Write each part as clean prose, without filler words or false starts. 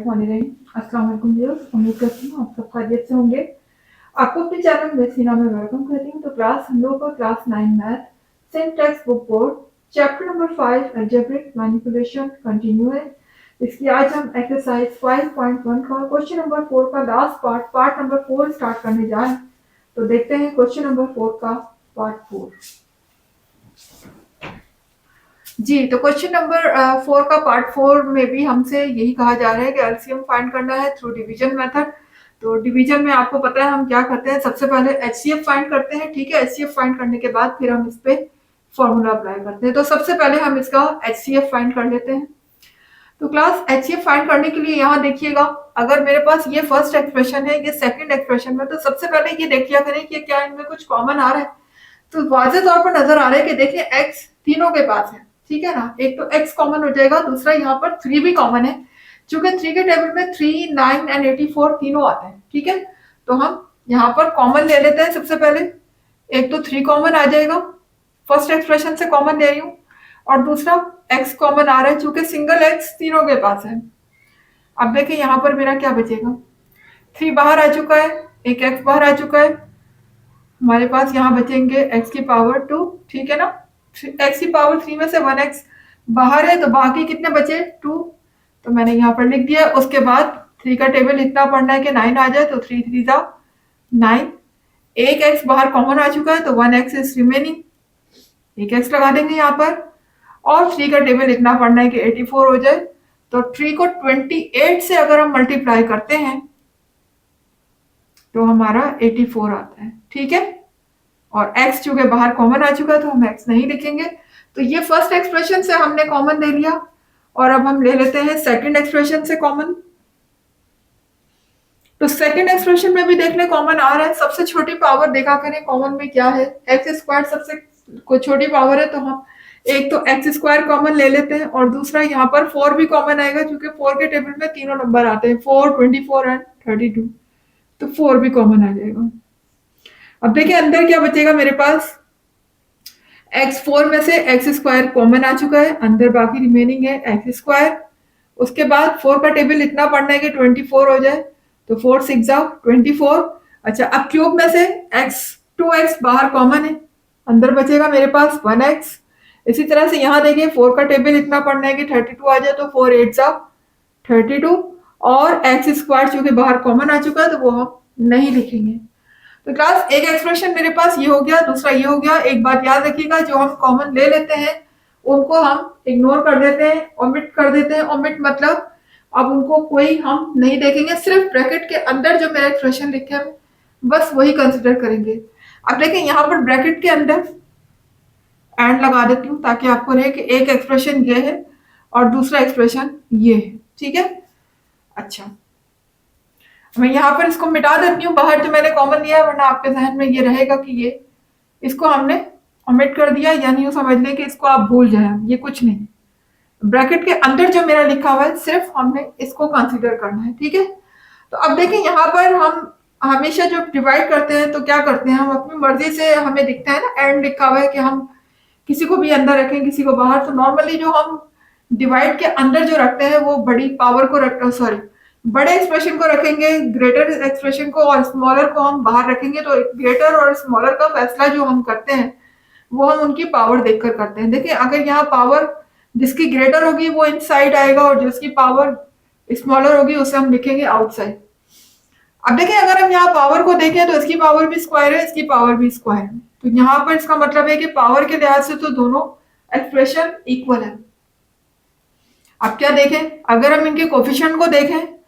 अस्सलाम वालेकुम व्यूअर्स, उम्मीद करती हूँ आप सब खैरियत से होंगे। आपको अपने चैनल बेसिना में वेलकम करती हूँ। तो क्लास हम लोग का class 9 math same text book board chapter number 5 algebraic manipulation continue है। इसकी आज हम एक्सरसाइज 5.1 का क्वेश्चन नंबर 4 का लास्ट पार्ट नंबर 4 स्टार्ट करने जा रहे हैं। तो देखते हैं क्वेश्चन नंबर 4 का पार्ट 4। जी, तो क्वेश्चन नंबर 4 का पार्ट 4 में भी हमसे यही कहा जा रहा है कि एलसीएम फाइंड करना है थ्रू डिवीजन मेथड। तो डिवीजन में आपको पता है हम क्या करते हैं, सबसे पहले एचसीएफ फाइंड करते हैं। ठीक है, एचसीएफ फाइंड करने के बाद फिर हम इस पे फॉर्मूला अप्लाई करते हैं। तो सबसे पहले हम इसका एचसीएफ फाइंड कर लेते हैं। तो क्लास एचसीएफ फाइंड करने के लिए यहाँ देखिएगा, अगर मेरे पास ये फर्स्ट एक्सप्रेशन है, ये सेकंड एक्सप्रेशन में, तो सबसे पहले ये देख लिया करें कि क्या इनमें कुछ कॉमन आ रहा है। तो वाज़ेह तौर पर नजर आ रहा है कि देखिए एक्स तीनों के पास है। ठीक है ना, एक तो एक्स कॉमन हो जाएगा, दूसरा यहाँ पर 3 भी कॉमन है। चूंकि 3 के टेबल में 3, 9 एंड 84 तीनों आते हैं। ठीक है, तो हम यहाँ पर कॉमन ले लेते हैं। सबसे पहले एक तो 3 कॉमन आ जाएगा, फर्स्ट एक्सप्रेशन से कॉमन ले रही हूँ, और दूसरा एक्स कॉमन आ रहा है चूंकि सिंगल एक्स तीनों के पास है। अब देखिए यहाँ पर मेरा क्या बचेगा, 3 बाहर आ चुका है, एक एक्स बाहर आ चुका है, हमारे पास यहाँ बचेंगे x की पावर 2। ठीक है ना, x की पावर 3 में से 1x बाहर है, तो बाकी कितने बचे 2। तो मैंने यहाँ पर लिख दिया। उसके बाद 3 का टेबल इतना पढ़ना है कि 9 आ जाए, तो 3 3 जा 9। एक x बाहर कॉमन आ चुका है, तो 1x इज रिमेनिंग, एक x लगा देंगे यहाँ पर। और 3 का टेबल इतना पढ़ना है कि 84 हो जाए, तो 3 को 28 से अगर हम मल्टीप्लाई करते हैं तो हमारा 84 आता है। ठीक है, और x चूंकि बाहर कॉमन आ चुका है तो हम x नहीं लिखेंगे। तो ये फर्स्ट एक्सप्रेशन से हमने कॉमन ले लिया, और अब हम ले लेते हैं सेकंड एक्सप्रेशन से कॉमन। तो सेकंड एक्सप्रेशन में भी देख ले कॉमन आ रहा है। सबसे छोटी पावर देखा करें कॉमन में क्या है, एक्स स्क्वायर सबसे कोई छोटी पावर है, तो हम एक तो एक्स स्क्वायर कॉमन ले लेते हैं, और दूसरा यहाँ पर 4 भी कॉमन आएगा क्योंकि 4 के टेबल में तीनों नंबर आते हैं, 4, 24 एंड 32, तो 4 भी कॉमन आ जाएगा। अब देखिए अंदर क्या बचेगा मेरे पास, x4 में से एक्स स्क्वायर कॉमन आ चुका है, अंदर बाकी रिमेनिंग है एक्स स्क्वायर। उसके बाद 4 का टेबल इतना पढ़ना है कि 24 हो जाए, तो 4 6 जाओ 24। अच्छा, अब क्यूब में से x 2x बाहर कॉमन है, अंदर बचेगा मेरे पास 1x। इसी तरह से यहाँ देखिए 4 का टेबल इतना पढ़ना है कि 32 आ जाए, तो 4 8 जाओ 32, और एक्स स्क्वायर चूंकि बाहर कॉमन आ चुका है तो वो हम नहीं लिखेंगे। तो क्लास एक एक्सप्रेशन मेरे पास ये हो गया, दूसरा ये हो गया। एक बात याद रखिएगा, जो हम कॉमन ले लेते हैं उनको हम इग्नोर कर देते हैं, ओमिट कर देते हैं। ओमिट मतलब अब उनको कोई हम नहीं देखेंगे, सिर्फ ब्रैकेट के अंदर जो मेरा एक्सप्रेशन लिखे हैं बस वही कंसिडर करेंगे। अब देखिए यहाँ पर ब्रैकेट के अंदर एंड लगा देती हूँ ताकि आपको रहे कि एक एक्सप्रेशन ये है और दूसरा एक्सप्रेशन ये है। ठीक है, अच्छा मैं यहाँ पर इसको मिटा देती हूँ बाहर, जो मैंने कॉमन लिया है, वरना आपके जहन में ये रहेगा कि ये इसको हमने ओमिट कर दिया, यानी यूँ समझ लें कि इसको आप भूल जाए, ये कुछ नहीं। ब्रैकेट के अंदर जो मेरा लिखा हुआ है सिर्फ हमने इसको कंसीडर करना है। ठीक है, तो अब देखिए यहाँ पर हम हमेशा जो डिवाइड करते हैं तो क्या करते हैं, हम अपनी मर्जी से, हमें दिखता है ना एंड लिखा हुआ है कि हम किसी को भी अंदर रखें किसी को बाहर। तो नॉर्मली जो हम डिवाइड के अंदर जो रखते हैं वो बड़ी पावर को रख सॉरी बड़े एक्सप्रेशन को रखेंगे, ग्रेटर एक्सप्रेशन को और स्मॉलर को हम बाहर रखेंगे। तो ग्रेटर और स्मॉलर का फैसला जो हम करते हैं वो हम उनकी पावर देखकर करते हैं। देखिए अगर यहाँ पावर जिसकी ग्रेटर होगी वो इनसाइड आएगा, और जिसकी पावर स्मॉलर होगी उसे हम लिखेंगे आउटसाइड। अब देखिए अगर हम यहाँ पावर को देखें तो इसकी पावर भी स्क्वायर है, इसकी पावर भी स्क्वायर है, तो यहाँ पर इसका मतलब है कि पावर के लिहाज से तो दोनों एक्सप्रेशन इक्वल है। अब क्या देखें, अगर हम इनके कोफिशिएंट को देखें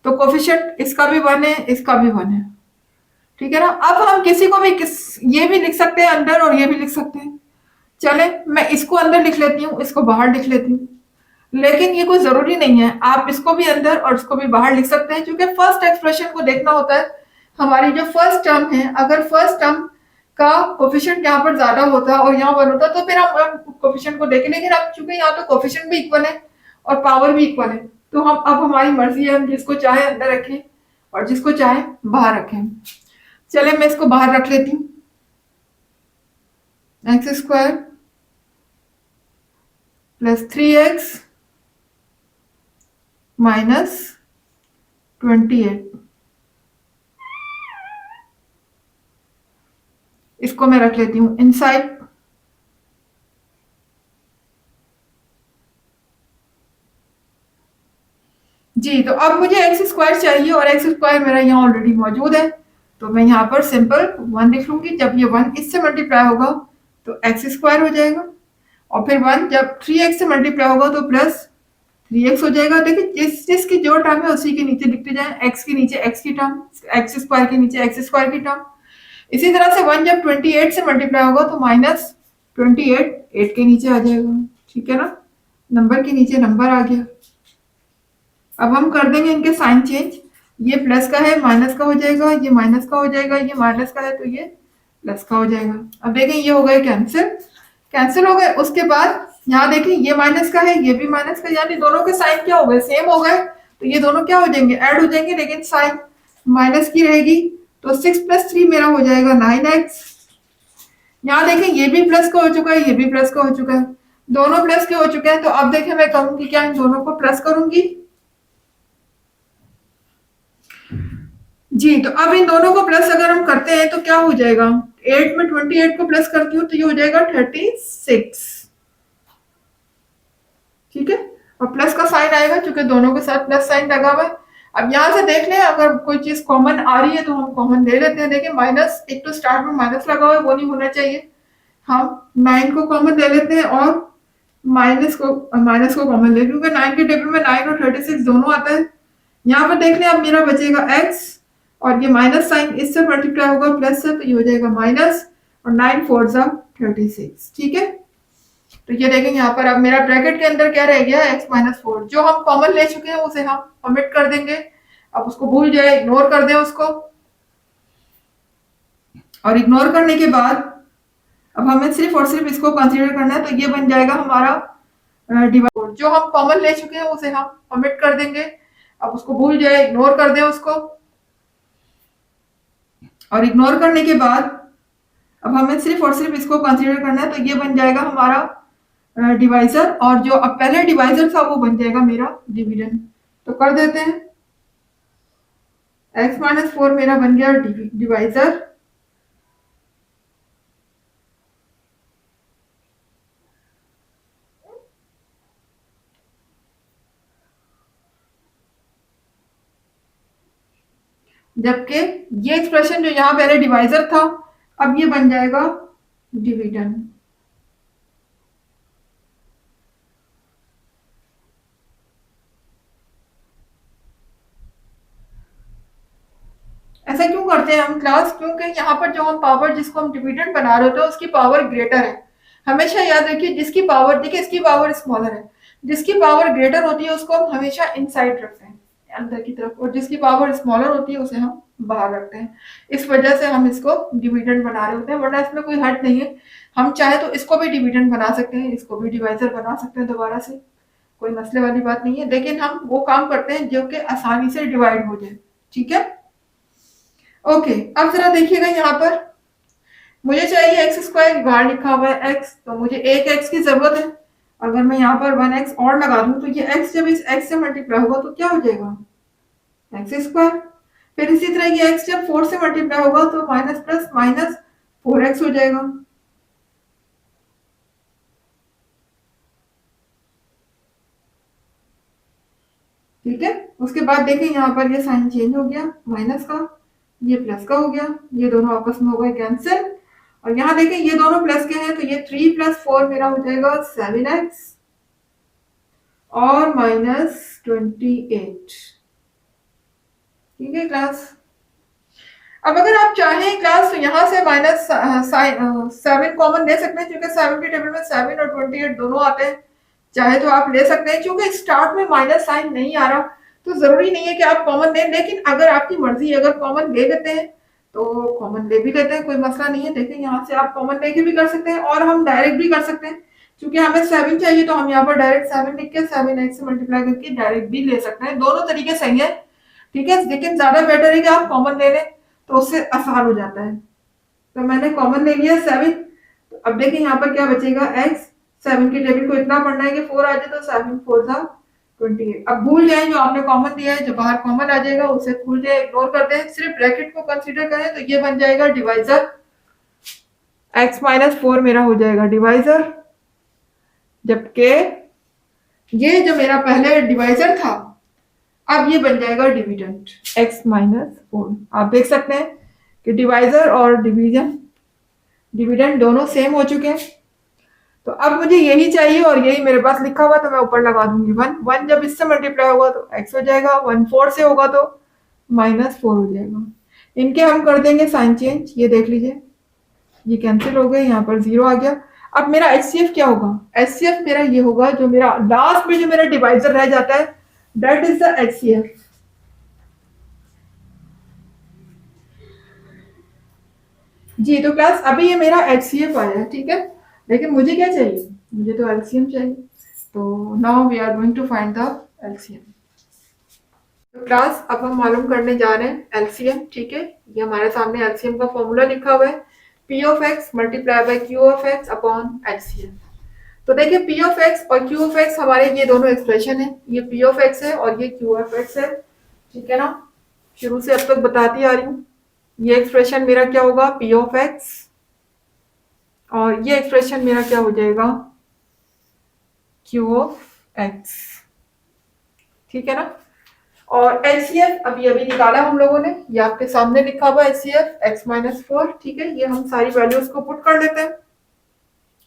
तो कोफिशिएंट इसका भी 1 है, इसका भी 1 है। ठीक है ना, अब हम किसी को भी ये भी लिख सकते हैं अंदर और ये भी लिख सकते हैं। चले मैं इसको अंदर लिख लेती हूँ, इसको बाहर लिख लेती हूँ, लेकिन ये कोई जरूरी नहीं है, आप इसको भी अंदर और इसको भी बाहर लिख सकते हैं, क्योंकि फर्स्ट एक्सप्रेशन को देखना होता है। हमारी जो फर्स्ट टर्म है, अगर फर्स्ट टर्म का कोफिशिएंट यहाँ पर ज्यादा होता और यहाँ 1 होता तो फिर हम कोफिशिएंट को देखें, लेकिन अब चूंकि यहाँ तो कोफिशिएंट भी इक्वल है और पावर भी इक्वल है, तो हम अब हमारी मर्जी है, हम जिसको चाहे अंदर रखें और जिसको चाहे बाहर रखें। चले मैं इसको बाहर रख लेती हूँ, x square plus 3x minus 28, इसको मैं रख लेती हूँ इनसाइड। जी, तो अब मुझे एक्स स्क्वायर चाहिए और एक्स स्क्वायर मेरा यहाँ ऑलरेडी मौजूद है, तो मैं यहाँ पर सिंपल 1 लिख लूंगी। जब ये 1 इससे मल्टीप्लाई होगा तो एक्स स्क्वायर हो जाएगा, और फिर 1 जब 3x से मल्टीप्लाई होगा तो प्लस 3x हो जाएगा। देखिए जिस जिसकी जो टर्म है उसी के नीचे लिखते जाए, एक्स के नीचे एक्स की टर्म, एक्स स्क्वायर के नीचे एक्स स्क्वायर की टर्म। इसी तरह से 1 जब 28 से मल्टीप्लाई होगा तो माइनस 28 8 के नीचे आ जाएगा, ठीक है ना, नंबर के नीचे नंबर आ गया। अब हम कर देंगे इनके साइन चेंज, ये प्लस का है माइनस का हो जाएगा, ये माइनस का हो जाएगा, ये माइनस का है तो ये प्लस का हो जाएगा। अब देखें ये हो गए कैंसिल, कैंसिल हो गए। उसके बाद यहाँ देखें ये माइनस का है, ये भी माइनस का, यानी दोनों के साइन क्या हो गए, सेम हो गए। तो ये दोनों क्या हो जाएंगे, ऐड हो जाएंगे, लेकिन साइन माइनस की रहेगी। तो 6 + 3 मेरा हो जाएगा 9x। यहाँ देखें ये भी प्लस का हो चुका है, ये भी प्लस का हो चुका है, दोनों प्लस के हो चुके हैं। तो अब देखें मैं कहूंगी क्या, इन दोनों को प्लस करूंगी। जी, तो अब इन दोनों को प्लस अगर हम करते हैं तो क्या हो जाएगा, 8 में 28 को प्लस करती हूँ तो ये हो जाएगा 36, ठीक है। और प्लस का साइन आएगा क्योंकि दोनों के साथ प्लस साइन लगा हुआ है। अब यहाँ से देख लें अगर कोई चीज कॉमन आ रही है तो हम कॉमन ले लेते हैं। देखिए माइनस, एक तो स्टार्ट में माइनस लगा हुआ है वो नहीं होना चाहिए, हम 9 को कॉमन ले लेते हैं और माइनस को कॉमन ले, क्योंकि 9 के टेबल में 9 और 36 दोनों आता है। यहाँ पर देख लें अब मेरा बचेगा x, और ये माइनस साइन इससे मल्टीप्लाई होगा प्लस से, तो ये हो जाएगा माइनस, और 9 4 जा 36, ठीक है। तो ये देखें यहाँ पर अब मेरा ब्रैकेट के अंदर क्या रह गया, x-4, जो हम कॉमन ले चुके हैं उसे हम ओमिट कर देंगे। अब उसको भूल जाए, इग्नोर कर दें उसको, और इग्नोर करने के बाद अब हमें सिर्फ और सिर्फ इसको कंसीडर करना है। तो ये बन जाएगा हमारा डिवाइड, जो हम कॉमन ले चुके हैं उसे हम ओमिट कर देंगे। अब उसको भूल जाए, इग्नोर कर दें उसको, और इग्नोर करने के बाद अब हमें सिर्फ और सिर्फ इसको कंसीडर करना है। तो ये बन जाएगा हमारा डिवाइजर, और जो अब पहले डिवाइजर था वो बन जाएगा मेरा डिविडेंड। तो कर देते हैं, x-4 मेरा बन गया डिवाइजर, जबकि ये एक्सप्रेशन जो यहाँ पहले डिवाइजर था अब ये बन जाएगा डिविडेंड। ऐसा क्यों करते हैं हम क्लास, क्योंकि यहाँ पर जो हम पावर जिसको हम डिविडेंड बना रहे होते हैं उसकी पावर ग्रेटर है। हमेशा याद रखिए जिसकी पावर, देखिए इसकी पावर स्मॉलर है, जिसकी पावर ग्रेटर होती है उसको हम हमेशा इनसाइड रखते हैं अंदर की तरफ, और जिसकी पावर स्मॉलर होती है उसे हम बाहर रखते हैं। इस वजह से हम इसको डिविडेंड बना रहे होते हैं, वरना इसमें कोई हर्ट नहीं है। हम चाहे तो इसको भी डिविडेंड बना सकते हैं, इसको भी डिवाइजर बना सकते हैं दोबारा से, कोई मसले वाली बात नहीं है। लेकिन हम वो काम करते हैं जो कि आसानी से डिवाइड हो जाए, ठीक है। ओके, अब जरा देखिएगा यहाँ पर मुझे चाहिए x², बाहर लिखा हुआ है x, तो मुझे एक x की जरूरत है। अगर मैं यहाँ पर 1x और लगा दूं तो ये x जब इस x से मल्टीप्लाई होगा तो क्या हो जाएगा, x²। फिर इसी तरह ये x जब 4 से मल्टीप्लाई होगा तो माइनस प्लस माइनस 4x हो जाएगा, ठीक है। उसके बाद देखें यहाँ पर ये साइन चेंज हो गया, माइनस का ये प्लस का हो गया, ये दोनों आपस में हो गए कैंसिल। और यहाँ देखें ये दोनों प्लस के हैं तो ये 3 + 4 मेरा हो जाएगा 7x और -28, ठीक है क्लास। अब अगर आप चाहें क्लास तो यहाँ से -7 कॉमन ले सकते हैं, क्योंकि 7 के टेबल में 7 और 28 दोनों आते हैं। चाहे तो आप ले सकते हैं, क्योंकि स्टार्ट में माइनस साइन नहीं आ रहा तो जरूरी नहीं है कि आप कॉमन लें, लेकिन अगर आपकी मर्जी अगर कॉमन ले लेते हैं तो कॉमन ले भी लेते हैं, कोई मसला नहीं है। देखिए यहाँ से आप कॉमन लेके भी कर सकते हैं और हम डायरेक्ट भी कर सकते हैं, क्योंकि हमें 7 चाहिए तो हम यहाँ पर डायरेक्ट 7 लिख के 7x से मल्टीप्लाई करके डायरेक्ट भी ले सकते हैं। दोनों तरीके सही है, ठीक है, लेकिन ज्यादा बेटर है कि आप कॉमन ले लें तो उससे आसान हो जाता है। तो मैंने कॉमन ले लिया 7। तो अब देखिए यहाँ पर क्या बचेगा x, 7 की टेबल को इतना पढ़ना है कि 4 आ जाए, तो 7 4 जा 28। अब भूल जाए जो आपने कॉमन दिया है, जो बाहर कॉमन आ जाएगा उसे भूल जाए, इग्नोर कर दें, सिर्फ ब्रैकेट को कंसीडर करें तो ये बन जाएगा डिवाइजर। x माइनस 4 मेरा हो जाएगा डिवाइजर, जबकि ये जो मेरा पहले डिवाइजर था अब ये बन जाएगा डिविडेंड x माइनस 4। आप देख सकते हैं कि डिवाइजर और डिविडेंड दोनों सेम हो चुके हैं। तो अब मुझे यही चाहिए और यही मेरे पास लिखा हुआ, तो मैं ऊपर लगा दूंगी 1 जब इससे मल्टीप्लाई होगा तो x हो जाएगा, 1 4 से होगा तो -4 हो जाएगा। इनके हम कर देंगे साइन चेंज, ये देख लीजिए ये कैंसिल हो गए, यहाँ पर 0 आ गया। अब मेरा HCF क्या होगा, HCF मेरा ये होगा, जो मेरा लास्ट में जो मेरा डिवाइजर रह जाता है दैट इज द HCF। जी तो क्लास अभी ये मेरा HCF आया है, ठीक है, लेकिन मुझे क्या चाहिए, मुझे तो LCM चाहिए। तो now we are going to find the LCM। तो क्लास अब हम मालूम करने जा रहे हैं LCM, ठीक है। ये हमारे सामने LCM का फॉर्मूला लिखा हुआ है, P of x multiply by Q of x upon HCF। तो देखिए P of x और Q of x हमारे ये दोनों एक्सप्रेशन है, ये P of x है और ये Q of x है, ठीक है ना। शुरू से अब तक बताती आ रही हूँ। ये एक्सप्रेशन मेरा क्या होगा, P of x, और ये एक्सप्रेशन मेरा क्या हो जाएगा, Q of x, ठीक है ना। और HCF अभी अभी निकाला हम लोगों ने, ये आपके सामने लिखा हुआ HCF x माइनस 4, ठीक है। ये हम सारी वैल्यूज को पुट कर लेते हैं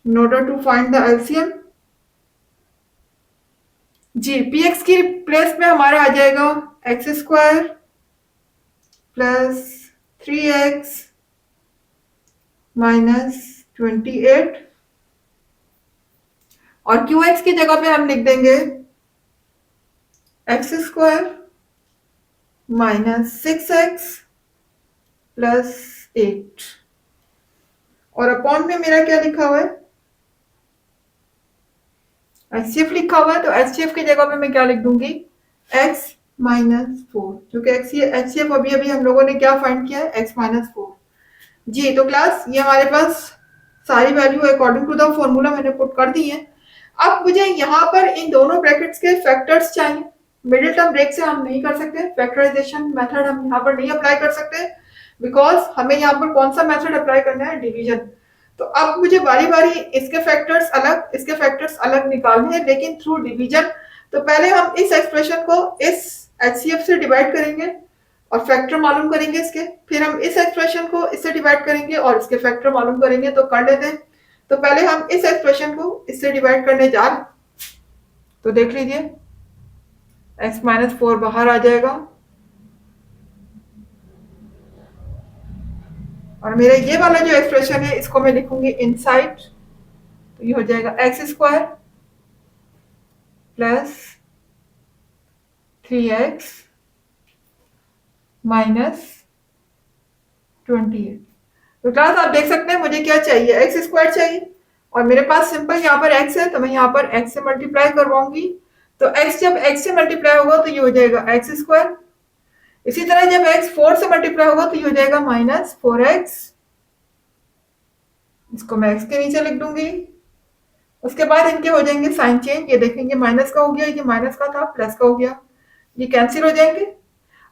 in order to find the LCM। G px की प्लेस में हमारा आ जाएगा x square plus 3x minus 28, और qx की जगह पे हम लिख देंगे x square minus 6x plus 8, और अपॉन में मेरा क्या लिखा हुआ है, HCF लिखा हुआ है, तो HCF की जगह पे मैं क्या लिख दूंगी, x माइनस 4, क्योंकि HCF अभी अभी हम लोगों ने क्या फाइंड किया है, x माइनस 4। जी तो क्लास ये हमारे पास सारी value according to the formula मैंने पुट कर दी है। अब मुझे यहाँ पर इन दोनों ब्रैकेट्स के फैक्टर्स चाहिए। मिडिल टर्म ब्रेक से हम नहीं कर सकते, फैक्टराइजेशन मेथड हम यहाँ पर नहीं अप्लाई कर सकते, बिकॉज हमें यहाँ पर कौन सा मेथड अप्लाई करना है, डिवीजन। तो अब मुझे बारी बारी इसके फैक्टर्स अलग, इसके फैक्टर्स अलग निकालने हैं, लेकिन थ्रू डिवीजन। तो पहले हम इस एक्सप्रेशन को इस HCF से डिवाइड करेंगे और फैक्टर मालूम करेंगे इसके, फिर हम इस एक्सप्रेशन को इससे डिवाइड करेंगे और इसके फैक्टर मालूम करेंगे। तो कर लेते हैं, तो पहले हम इस एक्सप्रेशन को इससे डिवाइड करने जा रहे हैं, तो देख लीजिए x माइनस 4 बाहर आ जाएगा, और मेरा ये वाला जो एक्सप्रेशन है इसको मैं लिखूंगी इनसाइड, तो ये हो जाएगा x square plus 3x minus 28। तो क्लास आप देख सकते हैं मुझे क्या चाहिए, एक्स स्क्वायर चाहिए, और मेरे पास सिंपल यहाँ पर x है, तो मैं यहाँ पर x से मल्टीप्लाई करवाऊंगी। तो x जब x से मल्टीप्लाई होगा तो ये हो जाएगा एक्स स्क्वायर। इसी तरह जब x 4 से मल्टीप्लाई होगा तो ये हो जाएगा माइनस 4x, इसको मैं x के नीचे लिख दूंगी। उसके बाद इनके हो जाएंगे साइन चेंज, ये देखेंगे माइनस का हो गया, ये माइनस का था प्लस का हो गया, ये कैंसिल हो जाएंगे,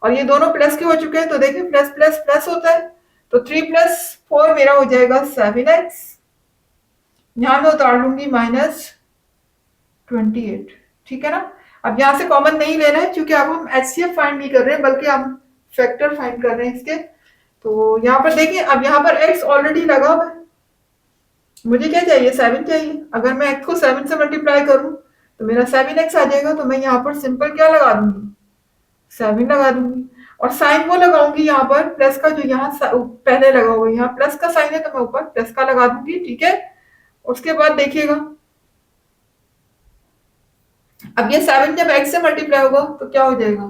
और ये दोनों प्लस के हो चुके हैं, तो देखिए प्लस प्लस प्लस होता है, तो 3 प्लस 4 मेरा हो जाएगा 7x, यहां मैं उतार लूंगी -28, ठीक है ना। अब यहां से कॉमन नहीं लेना है, क्योंकि अब हम HCF फाइंड नहीं कर रहे हैं, बल्कि हम फैक्टर फाइंड कर रहे हैं इसके। तो यहाँ पर देखिए, अब यहाँ पर x ऑलरेडी लगा हुआ है, मुझे क्या चाहिए, 7 चाहिए। अगर मैं x को 7 से मल्टीप्लाई करूं तो मेरा 7x आ जाएगा, तो मैं यहाँ पर सिंपल क्या लगा दूंगी, 7 लगा दूंगी, और साइन वो लगाऊंगी यहाँ पर प्लस का, जो यहाँ पहले लगा हुआ है, यहाँ प्लस का साइन है तो मैं ऊपर प्लस का लगा दूंगी, ठीक है। उसके बाद देखिएगा, अब ये 7 जब x से मल्टीप्लाई होगा तो क्या हो जाएगा,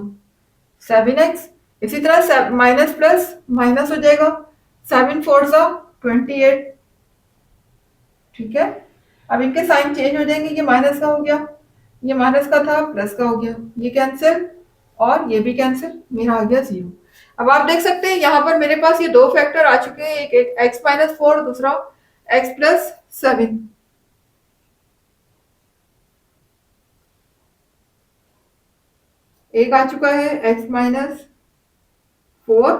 7x। इसी तरह माइनस प्लस माइनस हो जाएगा, 7 4 28, ठीक है। अब इनके साइन चेंज हो जाएंगे, ये माइनस का हो गया, ये माइनस का था प्लस का हो गया, ये कैंसिल और ये भी कैंसिल, मेरा आ गया 0। अब आप देख सकते हैं यहाँ पर मेरे पास ये दो फैक्टर आ चुके हैं, एक x माइनस 4, दूसरा x प्लस 7। एक आ चुका है x माइनस 4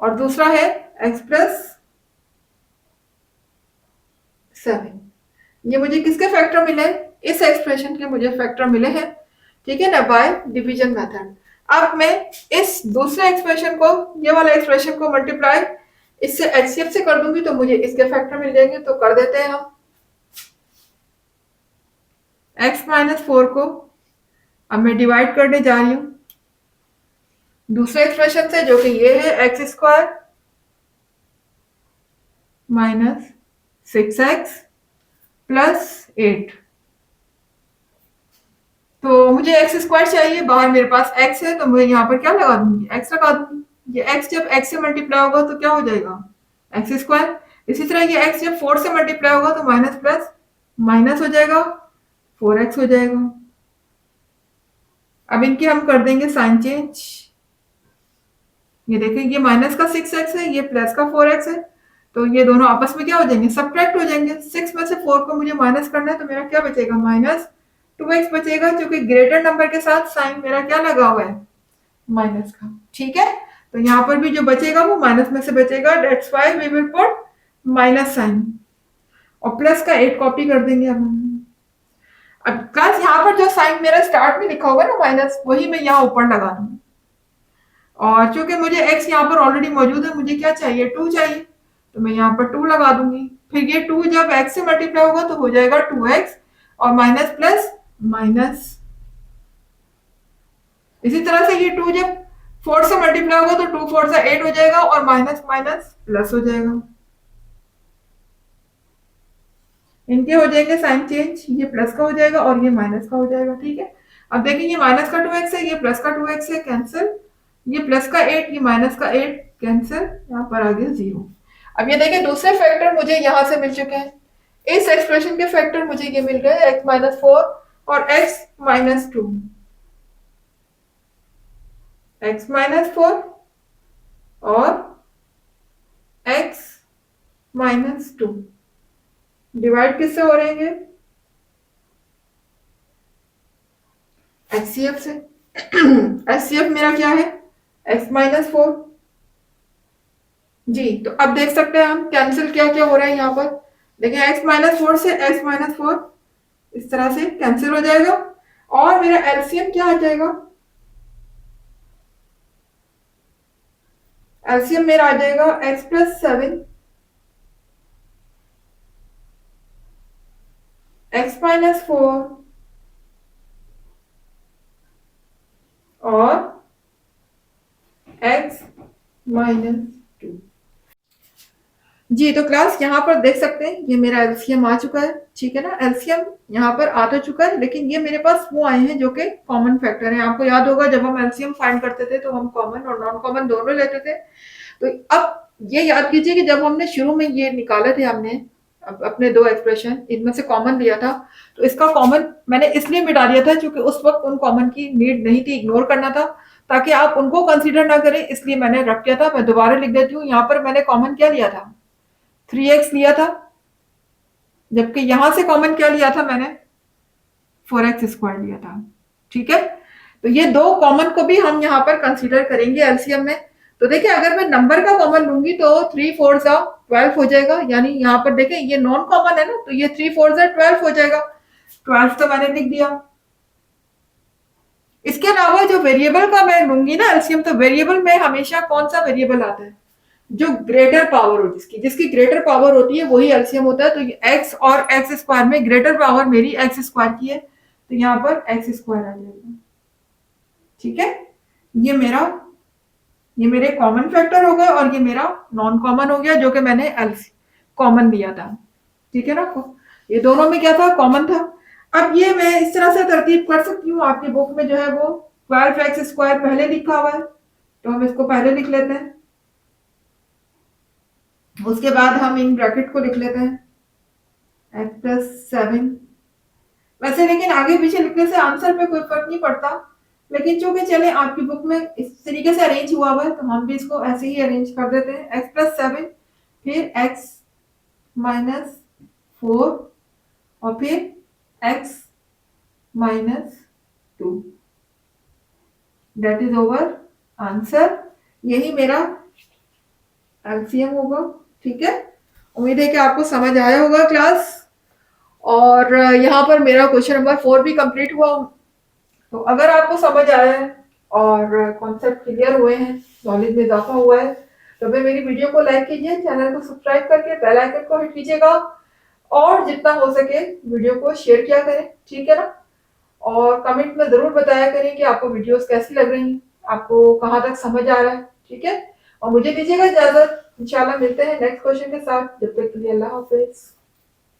और दूसरा है x प्लस 7। ये मुझे किसके फैक्टर मिले? इस एक्सप्रेशन के मुझे फैक्टर मिले हैं, ठीक है ना, बाय डिवीजन मेथड। अब मैं इस दूसरे एक्सप्रेशन को, ये वाला एक्सप्रेशन को मल्टीप्लाई इससे एचसीएफ से कर दूंगी तो मुझे इसके फैक्टर मिल जाएंगे। तो कर देते हैं हम। x माइनस 4 को अब मैं डिवाइड करने जा रही हूं दूसरे एक्सप्रेशन से, जो कि ये है x square minus 6x plus 8। तो मुझे एक्स स्क्वायर चाहिए, बाहर मेरे पास x है तो मैं यहाँ पर क्या लगा दूंगी? x लगा दूंगी। ये x जब x से मल्टीप्लाई होगा तो क्या हो जाएगा? X square. इसी तरह ये x जब 4 से मल्टीप्लाई होगा तो माइनस प्लस माइनस हो जाएगा, 4x हो जाएगा। अब इनके हम कर देंगे साइन चेंज। ये देखिए, ये माइनस का 6x है, ये प्लस का 4x है, तो ये दोनों आपस में क्या हो जाएंगे? सब्ट्रैक्ट हो जाएंगे। 6 में से 4 को मुझे माइनस करना है तो मेरा क्या बचेगा? माइनस 2x बचेगा, क्योंकि ग्रेटर नंबर के साथ साइन मेरा क्या लगा हुआ है? माइनस का। ठीक है, तो यहाँ पर भी जो बचेगा वो माइनस में से बचेगा। That's why we will put minus sign, और प्लस का 8 कॉपी कर देंगे अब हम। अब प्लस यहाँ पर जो साइन मेरा स्टार्ट में लिखा होगा ना माइनस, वही मैं यहाँ ऊपर लगा दूंगी। और चूंकि मुझे x यहाँ पर ऑलरेडी मौजूद है, मुझे क्या चाहिए? 2 चाहिए, तो मैं यहाँ पर 2 लगा दूंगी। फिर ये 2 जब x से मल्टीप्लाई होगा तो हो जाएगा 2x, और माइनस प्लस माइनस। इसी तरह से ये 2 जब 4 से मल्टीप्लाई होगा तो 2 4 से 8 हो जाएगा, और माइनस माइनस प्लस हो जाएगा। इनके हो जाएंगे साइन चेंज, ये प्लस का हो जाएगा और ये माइनस का हो जाएगा। ठीक है, अब देखिए, ये माइनस का 2x है, ये प्लस का 2x है, कैंसिल। ये प्लस का 8, ये माइनस का 8, कैंसिल। यहाँ पर आ गया 0। अब ये देखिए, दूसरे फैक्टर मुझे यहाँ से मिल चुके हैं। इस एक्सप्रेशन के फैक्टर मुझे ये मिल गए, x माइनस 4 और x माइनस 2। x माइनस 4 और x माइनस 2 डिवाइड किससे हो रहे हैं? एचसीएफ से। एचसीएफ मेरा क्या है? x minus 4। जी, तो अब देख सकते हैं हम कैंसिल क्या क्या हो रहा है यहाँ पर। देखिए, x माइनस 4 से x माइनस 4 इस तरह से कैंसिल हो जाएगा, और मेरा एलसीएम क्या आ जाएगा? एलसीएम मेरा आ जाएगा x प्लस 7, x माइनस 4 और x माइनस 2। जी, तो क्लास यहाँ पर देख सकते हैं, ये मेरा एलसीएम आ चुका है। ठीक है ना, एलसीएम यहाँ पर आ तो चुका है, लेकिन ये मेरे पास वो आए हैं जो कि कॉमन फैक्टर है। आपको याद होगा, जब हम एलसीएम फाइंड करते थे तो हम कॉमन और नॉन कॉमन दोनों लेते थे। तो अब ये याद कीजिए कि जब हमने शुरू में ये निकाले थे, हमने अपने दो एक्सप्रेशन, इनमें से कॉमन लिया था, तो इसका कॉमन मैंने इसलिए मिटा दिया था क्योंकि उस वक्त उन कॉमन की नीड नहीं थी, इग्नोर करना था ताकि आप उनको कंसीडर ना करें, इसलिए मैंने रख दिया था। मैं दोबारा लिख देती हूँ, यहाँ पर मैंने कॉमन क्या लिया था? 3x लिया था, जबकि यहां से कॉमन क्या लिया था मैंने? 4x स्क्वायर लिया था। ठीक है, तो ये दो कॉमन को भी हम यहाँ पर कंसीडर करेंगे एलसीएम में। तो देखिए, अगर मैं नंबर का कॉमन लूंगी तो 3 4 12 हो जाएगा, यानी यहाँ पर देखें ये नॉन कॉमन है ना, तो ये 3 4 12 हो जाएगा। 12 तो मैंने लिख दिया। इसके अलावा जो वेरिएबल का मैं लूंगी ना एलसीएम, तो वेरिएबल में हमेशा कौन सा वेरिएबल आता है? जो ग्रेटर पावर हो, जिसकी जिसकी ग्रेटर पावर होती है वही एलसीएम होता है। तो एक्स और एक्स स्क्वायर में ग्रेटर पावर मेरी एक्स स्क्वायर की है, तो यहाँ पर एक्स स्क्वायर आ जाएगा। ठीक है, ये मेरा, ये मेरे कॉमन फैक्टर हो गए, और ये मेरा नॉन कॉमन हो गया जो कि मैंने एलसी कॉमन दिया था। ठीक है ना, ये दोनों में क्या था? कॉमन था। अब ये मैं इस तरह से तरतीब कर सकती हूँ, आपकी बुक में जो है वो 12x स्क्वायर पहले लिखा हुआ है, तो हम इसको पहले लिख लेते हैं। उसके बाद हम इन ब्रैकेट को लिख लेते हैं x प्लस 7। वैसे लेकिन आगे पीछे लिखने से आंसर पे कोई फर्क नहीं पड़ता, लेकिन चूंकि चले आपकी बुक में इस तरीके से अरेंज हुआ हुआ है तो हम भी इसको ऐसे ही अरेंज कर देते हैं। x प्लस 7, फिर x माइनस 4 और फिर x minus 2। That is our answer. यही मेरा एलसीएम होगा। ठीक है, उम्मीद है कि आपको समझ आया होगा क्लास। और यहाँ पर मेरा क्वेश्चन नंबर 4 भी कंप्लीट हुआ। तो अगर आपको समझ आया है और कॉन्सेप्ट क्लियर हुए हैं, नॉलेज में इजाफा हुआ है, तो फिर मेरी वीडियो को लाइक कीजिए, चैनल को सब्सक्राइब करके बेल आइकन को हिट कीजिएगा और जितना हो सके वीडियो को शेयर किया करें। ठीक है ना? और कमेंट में जरूर बताया करें कि आपको वीडियोस कैसी लग रही हैं, आपको कहाँ तक समझ आ रहा है। ठीक है, और मुझे दीजिएगा इजाजत, इंशाल्लाह मिलते हैं नेक्स्ट क्वेश्चन के साथ। जब तक के लिए अल्लाह हाफिज।